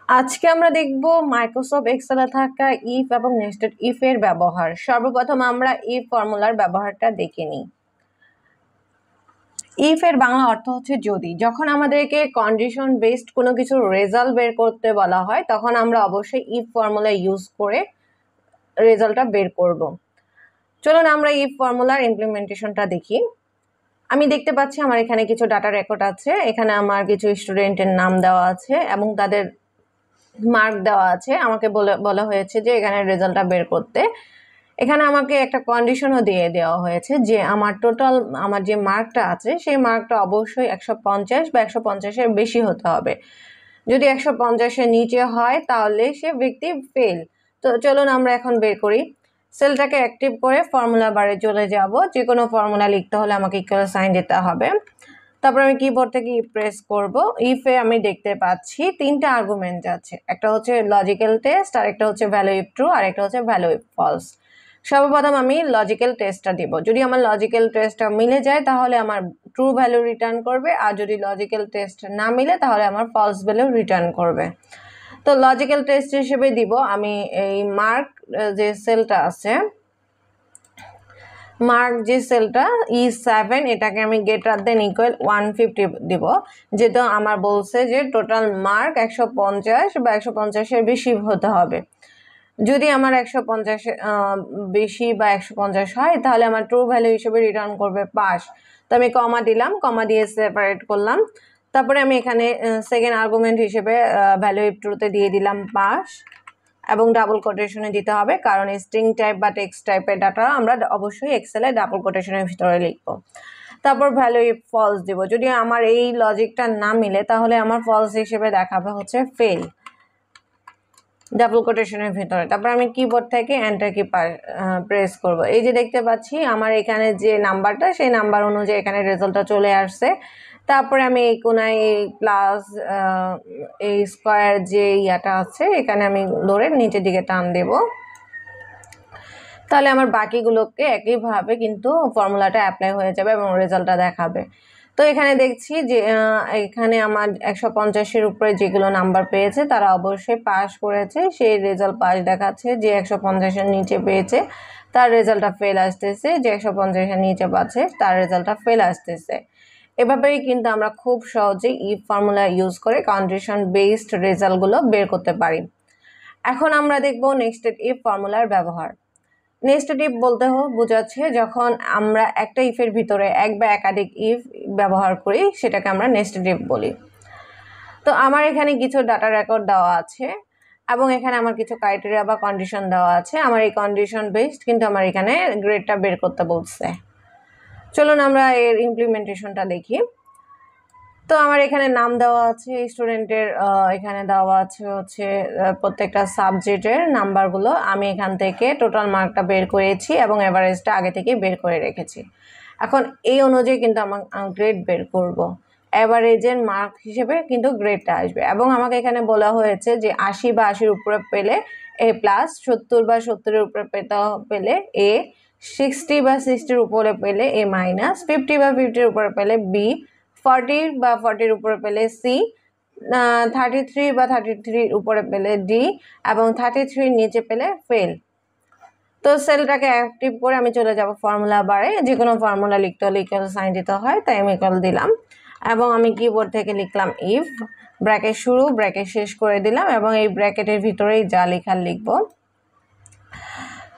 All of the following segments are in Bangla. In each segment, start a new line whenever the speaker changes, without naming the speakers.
আজকে আমরা দেখব মাইক্রোসফট এক্সেলে থাকা ইফ এবং নেস্টেড ইফ এর ব্যবহার। সর্বপ্রথম আমরা ইফ ফর্মুলার ব্যবহারটা দেখে নিই। ইফ এর বাংলা অর্থ হচ্ছে যদি। যখন আমাদেরকে কন্ডিশন বেসড কোনো কিছু রেজাল্ট বের করতে বলা হয় তখন আমরা অবশ্যই ইফ ফর্মুলা ইউজ করে রেজাল্টটা বের করব। চলুন আমরা ইফ ফর্মুলার ইমপ্লিমেন্টেশনটা দেখি। আমি দেখতে পাচ্ছি আমার এখানে কিছু ডাটা রেকর্ড আছে, এখানে আমার কিছু স্টুডেন্টের নাম দেওয়া আছে এবং তাদের মার্ক দেওয়া আছে। আমাকে বলা হয়েছে যে এখানে রেজাল্টটা বের করতে। এখানে আমাকে একটা কন্ডিশনও দিয়ে দেওয়া হয়েছে যে আমার টোটাল আমার যে মার্কটা আছে সেই মার্কটা অবশ্যই 150 বা 150-এর বেশি হতে হবে। যদি 150-এর নিচে হয় তাহলে সে ব্যক্তি ফেল। তো চলুন আমরা এখন বের করি। সেলটাকে অ্যাক্টিভ করে ফর্মুলা বারে চলে যাব। যে কোনো ফর্মুলা লিখতে হলে আমাকে ইকুয়াল সাইন দিতে হবে। তারপর আমি কিবোর্ড থেকে প্রেস করব। ইফে আমি দেখতে পাচ্ছি তিনটা আর্গুমেন্ট আছে, একটা হচ্ছে লজিক্যাল টেস্ট, আর একটা হচ্ছে ভ্যালু ইফ ট্রু, আর একটা হচ্ছে ভ্যালু ইফ ফলস। সর্বপ্রথম আমি লজিক্যাল টেস্টটা দিব। যদি আমার লজিক্যাল টেস্টটা মিলে যায় তাহলে আমার ট্রু ভ্যালু রিটার্ন করবে, আর যদি লজিক্যাল টেস্ট না মিলে তাহলে আমার ফলস ভ্যালু রিটার্ন করবে। তো লজিক্যাল টেস্ট হিসেবে দিব আমি এই মার্ক যে সেলটা আছে, মার্ক যে সেলটা E7, এটাকে আমি গ্রেটার দেন ইকুয়াল 150 দিব, যেটা আমার বলছে যে টোটাল মার্ক 150 বা 150-এর বেশি হতে হবে। যদি আমার 150 বেশি বা 150 হয় তাহলে আমার ট্রু ভ্যালু হিসেবে রিটার্ন করবে পাস। তো আমি কমা দিলাম, কমা দিয়ে সেপারেট করলাম। তারপরে আমি এখানে সেকেন্ড আর্গুমেন্ট হিসেবে ভ্যালু ইফ ট্রুতে দিয়ে দিলাম পাস, এবং ডাবল কোটেশনে দিতে হবে কারণ স্ট্রিং টাইপ বা টেক্সট টাইপের ডাটা আমরা অবশ্যই এক্সেলে ডাবল কোটেশনের ভিতরে লিখবো। তারপর ভ্যালু ইফ ফলস দিব। যদি আমার এই লজিকটা না মিলে তাহলে আমার ফলস হিসেবে দেখাবে হচ্ছে ফেল, ডাবল কোটেশনের ভিতরে। তারপর আমি কিবোর্ড থেকে এন্টার কি প্রেস করব। এই যে দেখতে পাচ্ছি আমার এখানে যে নাম্বারটা সেই নাম্বার অনুযায়ী এখানে রেজাল্টটা চলে আসছে। তারপরে আমি এই কোনায় এই প্লাস এই স্কোয়ার যে ইয়াটা আছে এখানে আমি ধরে নিচের দিকে টান দেব, তাহলে আমার বাকিগুলোকে একইভাবে কিন্তু ফর্মুলাটা অ্যাপ্লাই হয়ে যাবে এবং রেজাল্টটা দেখাবে। তো এখানে দেখছি যে এখানে আমার 150-এর উপরে যেগুলো নাম্বার পেয়েছে তারা অবশ্যই পাস করেছে, সেই রেজাল্ট পাস দেখাচ্ছে। যে 150-এর নিচে পেয়েছে তার রেজাল্টটা ফেল আসতেছে, যে 150-এর নিচে পাচ্ছে তার রেজাল্টটা ফেল আসতেছে। এভাবেই কিন্তু আমরা খুব সহজেই ইফ ফর্মুলা ইউজ করে কন্ডিশন বেসড রেজাল্টগুলো বের করতে পারি। এখন আমরা দেখব নেস্টেড ইফ ফর্মুলার ব্যবহার। নেস্টেড ইফ বলতে বোঝাচ্ছে যখন আমরা একটা ইফের ভিতরে এক বা একাধিক ইফ ব্যবহার করি সেটাকে আমরা নেস্টেড ইফ বলি। তো আমার এখানে কিছু ডাটা রেকর্ড দেওয়া আছে এবং এখানে আমার কিছু ক্রাইটেরিয়া বা কন্ডিশন দেওয়া আছে। আমার এই কন্ডিশন বেসড কিন্তু আমার এখানে গ্রেডটা বের করতে বলছে। চলুন আমরা এর ইমপ্লিমেন্টেশনটা দেখি। তো আমার এখানে নাম দেওয়া আছে স্টুডেন্টের, এখানে দেওয়া আছে হচ্ছে প্রত্যেকটা সাবজেক্টের নাম্বারগুলো। আমি এখান থেকে টোটাল মার্কটা বের করেছি এবং এভারেজটা আগে থেকে বের করে রেখেছি। এখন এই অনুযায়ী কিন্তু আমার গ্রেড বের করব। অ্যাভারেজের মার্ক হিসেবে কিন্তু গ্রেডটা আসবে এবং আমাকে এখানে বলা হয়েছে যে 80 বা 80-এর উপরে পেলে A+, 70 বা 70-এর উপরে পেলে A, 60 বা 60-এর উপরে পেলে A-, 50 বা 50-এর উপরে পেলে B, 40 বা 40-এর উপরে পেলে সি, 33 বা 33-এর উপরে পেলে ডি এবং 33-এর নিচে পেলে ফেল। তো সেলটাকে অ্যাক্টিভ করে আমি চলে যাব ফর্মুলা বারে। যে কোনো ফর্মুলা লিখতে হলে ইকুয়াল সাইন দিতে হয়, তাই আমি ইকুয়াল দিলাম এবং আমি কিবোর্ড থেকে লিখলাম ইফ, ব্র্যাকেট শুরু ব্র্যাকেট শেষ করে দিলাম এবং এই ব্র্যাকেটের ভিতরেই যা লেখার লিখব।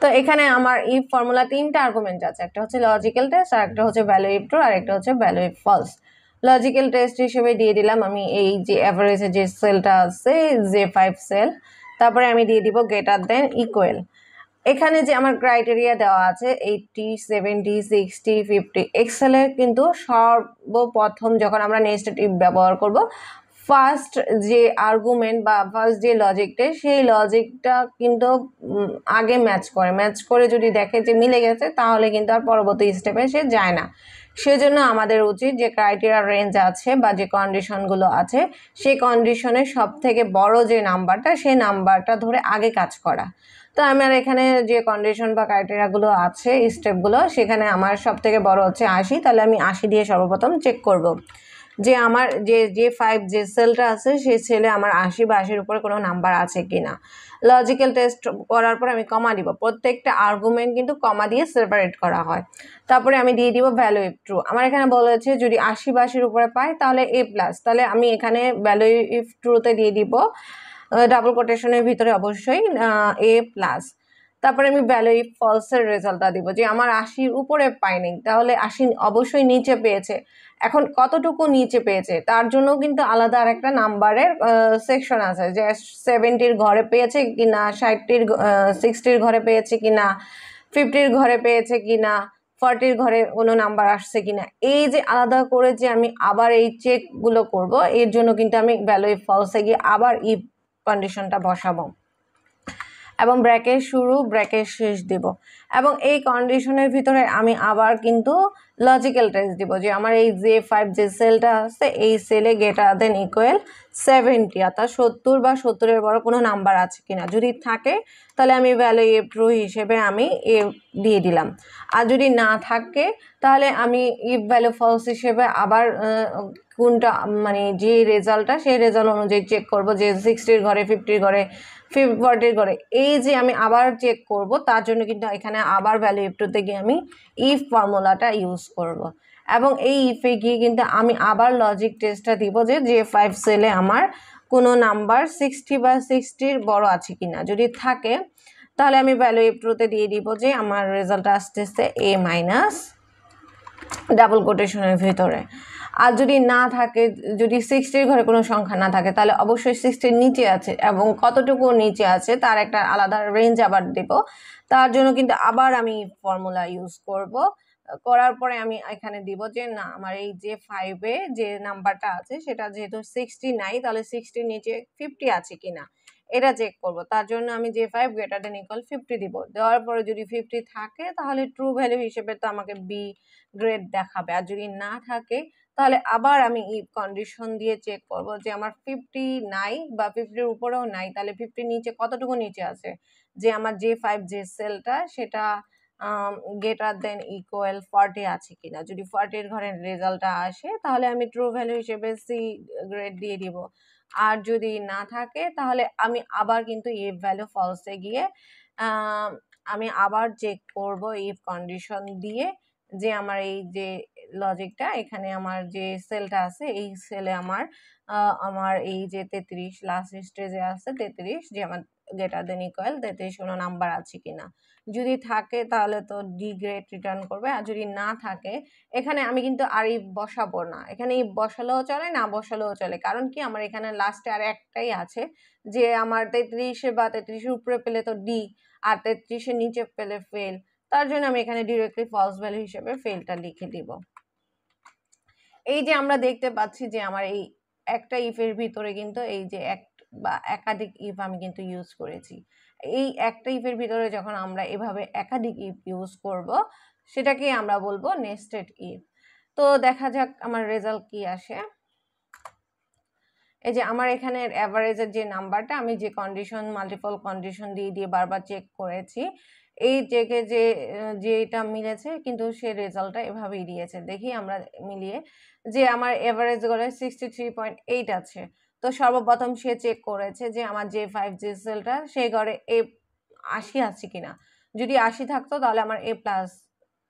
তো এখানে আমার ইফ ফর্মুলা তিনটা আর্গুমেন্ট আছে, একটা হচ্ছে লজিক্যাল টেস্ট, আর একটা হচ্ছে ভ্যালু ইফ ট্রু, আর একটা হচ্ছে value if false. Logical test হিসেবে দিয়ে দিলাম আমি এই যে অ্যাভারেজে যে সেলটা আছে J5 সেল, তারপরে আমি দিয়ে দিব গ্রেটার দেন ইকুয়াল। এখানে যে আমার ক্রাইটেরিয়া দেওয়া আছে 80, 70, 60, 50, এক্সেলের কিন্তু সর্বপ্রথম যখন আমরা নেস্টেড ইফ ব্যবহার করব ফার্স্ট যে আর্গুমেন্ট বা ফার্স্ট যে লজিকটা সেই লজিকটা কিন্তু আগে ম্যাচ করে যদি দেখে যে মিলে গেছে তাহলে কিন্তু আর পরবর্তী স্টেপে সে যায় না। সেজন্য আমাদের উচিত যে ক্রাইটেরিয়া রেঞ্জ আছে বা যে কন্ডিশনগুলো আছে সেই কন্ডিশনের সব থেকে বড় যে নাম্বারটা সেই নাম্বারটা ধরে আগে কাজ করা। তো আমার এখানে যে কন্ডিশন বা ক্রাইটেরিয়াগুলো আছে স্টেপগুলো সেখানে আমার সব থেকে বড় হচ্ছে 80, তাহলে আমি 80 দিয়ে সর্বপ্রথম চেক করব। যে আমার যে 5 যে সেলটা আছে সেই সেলে আমার 80 বা 80-এর উপরে কোনো নাম্বার আছে কিনা। লজিক্যাল টেস্ট করার পর আমি কমা দিব, প্রত্যেকটা আর্গুমেন্ট কিন্তু কমা দিয়ে সেপারেট করা হয়। তারপরে আমি দিয়ে দিব ভ্যালু ইফ ট্রু। আমার এখানে বলেছে যদি 80 বা 80-এর উপরে পাই তাহলে A+, তাহলে আমি এখানে ভ্যালু ইফ ট্রুতে দিয়ে দিব ডাবল কোটেশনের ভিতরে অবশ্যই A+। তারপরে আমি ভ্যালু ইফ ফলসের রেজাল্টটা দিব, যে আমার 80-র উপরে পাইনি, তাহলে 80 অবশ্যই নিচে পেয়েছে। এখন কতটুকু নিচে পেয়েছে তার জন্য কিন্তু আলাদা আর একটা নাম্বারের সেকশন আছে, যে 70-র ঘরে পেয়েছে কিনা, 60-র ঘরে পেয়েছে কিনা, 50-র ঘরে পেয়েছে কিনা, 40-র ঘরে কোনো নাম্বার আসছে কিনা। এই যে আলাদা করে যে আমি আবার এই চেকগুলো করব, এর জন্য কিন্তু আমি ভ্যালু ইফ ফলসে গিয়ে আবার ইফ কন্ডিশনটা বসাবো এবং ব্র্যাকেট শুরু ব্র্যাকেট শেষ দিব, এবং এই কন্ডিশনের ভিতরে আমি আবার কিন্তু লজিক্যাল টেস্ট দিব, যে আমার এই যে 5 যে সেলটা আছে এই সেলে গ্রেটার দেন ইকুয়াল 70, অর্থাৎ 70 বা 70-এর বড় কোনো নাম্বার আছে কিনা। যদি থাকে তাহলে আমি ভ্যালু ইফ ট্রু হিসেবে আমি এ দিয়ে দিলাম, আর যদি না থাকে তাহলে আমি ইফ ভ্যালু ফলস হিসেবে আবার কোনটা মানে যে রেজাল্টটা সেই রেজাল্ট অনুযায়ী চেক করব, যে 60-র ঘরে 50-র ঘরে 40-র ঘরে, এই যে আমি আবার চেক করব তার জন্য কিন্তু এখানে আবার ভ্যালু ইফ ট্রুতে গিয়ে আমি ইফ ফর্মুলাটা ইউজ করব, এবং এই ইফে গিয়ে কিন্তু আমি আবার লজিক টেস্টটা দিব, যে 5 সেলে আমার কোনো নাম্বার 60 বা 60-র বড় আছে কিনা। যদি থাকে তাহলে আমি ভ্যালু ইফ ট্রুতে দিয়ে দিব যে আমার রেজাল্ট আসতেছে A মাইনাস ডাবল কোটেশনের ভিতরে। আর যদি না থাকে, যদি 60-র ঘরে কোনো সংখ্যা না থাকে তাহলে অবশ্যই 60-র নিচে আছে, এবং কতটুকু নিচে আছে তার একটা আলাদা রেঞ্জ আবার দেব। তার জন্য কিন্তু আবার আমি ফর্মুলা ইউজ করব, করার পরে আমি এখানে দিব যে না আমার এই যে 5-এ যে নাম্বারটা আছে সেটা যেহেতু 60 নাই, তাহলে 60-র নিচে 50 আছে কিনা এটা চেক করব। তার জন্য আমি যে 5 গ্রেটার দেন ইকুয়াল 50 দিব, দেওয়ার পরে যদি 50 থাকে তাহলে ট্রু ভ্যালু হিসেবে তো আমাকে বি গ্রেড দেখাবে, আর যদি না থাকে তাহলে আবার আমি ইফ কন্ডিশন দিয়ে চেক করব, যে আমার 50 নাই বা 50-এর উপরেও নাই, তাহলে 50-র নিচে কতটুকু নিচে আছে, যে আমার যে 5 যে সেলটা সেটা গ্রেটার দেন ইকুয়াল 40 আছে কিনা। যদি 40-এর ঘরে রেজাল্টটা আসে তাহলে আমি ট্রু ভ্যালু হিসেবে সি গ্রেড দিয়ে দিব, আর যদি না থাকে তাহলে আমি আবার কিন্তু ইফ ভ্যালু ফলসে গিয়ে আমি আবার চেক করব ইফ কন্ডিশন দিয়ে, যে আমার এই যে লজিকটা এখানে আমার যে সেলটা আছে এই সেলে আমার এই যে 33 লাস্ট স্টেজে আছে 33, যে আমার গ্রেটার দেন ইকুয়াল 33 কোনো নাম্বার আছে কিনা। যদি থাকে তাহলে তো ডি গ্রেড রিটার্ন করবে, আর যদি না থাকে এখানে আমি কিন্তু আর ইফ বসাবো না, এখানে ইফ বসালেও চলে না বসালেও চলে, কারণ কি আমার এখানে লাস্টে আর একটাই আছে, যে আমার 33 বা 33-এর উপরে পেলে তো ডি, আর 33-এর নিচে পেলে ফেল, তার জন্য আমি এখানে ডিরেক্টলি ফলস ভ্যালু হিসেবে ফেলটা লিখে দিব। এই যে আমরা দেখতে পাচ্ছি যে আমার এই একটা ইফের ভিতরে কিন্তু এই যে এক বা একাধিক ইফ আমি কিন্তু ইউজ করেছি। এই একটা ইফের ভিতরে যখন আমরা এভাবে একাধিক ইফ ইউজ করব সেটাকে আমরা বলবো নেস্টেড ইফ। তো দেখা যাক আমার রেজাল্ট কি আসে। এই যে আমার এখানে অ্যাভারেজের যে নাম্বারটা আমি যে কন্ডিশন মাল্টিপল কন্ডিশন দিয়ে বারবার চেক করেছি, এই চেকে যেটা মিলেছে কিন্তু সে রেজাল্টটা এভাবেই দিয়েছে। দেখি আমরা মিলিয়ে যে আমার এভারেজ গড়ে 63.8 আছে। তো সর্বপ্রথম সে চেক করেছে যে আমার যে 5 যে সেলটা সেই গড়ে 80 আছে কিনা। যদি 80 থাকতো তাহলে আমার A+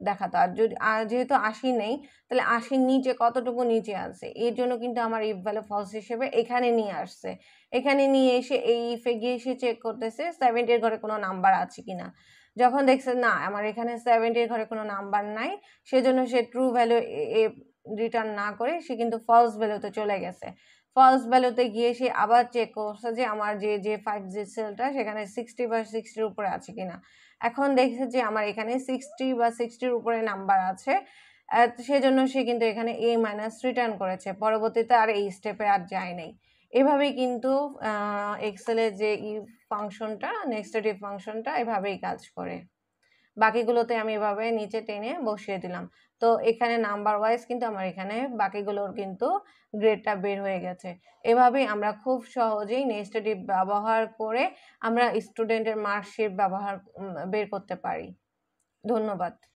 দেখাতো, আর যদি যেহেতু 80 নেই তাহলে 80-র নিচে কতটুকু নিচে আছে, এর জন্য কিন্তু আমার ইফ ভ্যালু ফলস হিসেবে এখানে নিয়ে আসছে। এখানে নিয়ে এসে এই ইফে গিয়ে সে চেক করতেছে 70-এর ঘরে কোনো নাম্বার আছে কিনা। যখন দেখছে না আমার এখানে 70-এর ঘরে কোনো নাম্বার নাই, সেজন্য সে ট্রু ভ্যালু রিটার্ন না করে সে কিন্তু ফলস ভ্যালুতে চলে গেছে। ফলস ভ্যালুতে গিয়ে সে আবার চেক করছে যে আমার যে 5 যে সেলটা সেখানে 60 বা 60-এর উপরে আছে কিনা। এখন দেখছে যে আমার এখানে 60 বা 60-এর উপরে নাম্বার আছে, সেজন্য সে কিন্তু এখানে A মাইনাস রিটার্ন করেছে, পরবর্তীতে আর এই স্টেপে আর যায় নাই। এভাবেই কিন্তু এক্সেলের যে ইফ ফাংশনটা নেস্টেড ইফ ফাংশনটা এভাবেই কাজ করে। বাকিগুলোতে আমি এভাবে নিচে টেনে বসিয়ে দিলাম। তো এখানে নাম্বার ওয়াইজ কিন্তু আমার এখানে বাকিগুলোর কিন্তু গ্রেডটা বের হয়ে গেছে। এভাবেই আমরা খুব সহজেই নেস্টেড ইফ ব্যবহার করে আমরা স্টুডেন্টের মার্কশিট বের করতে পারি। ধন্যবাদ।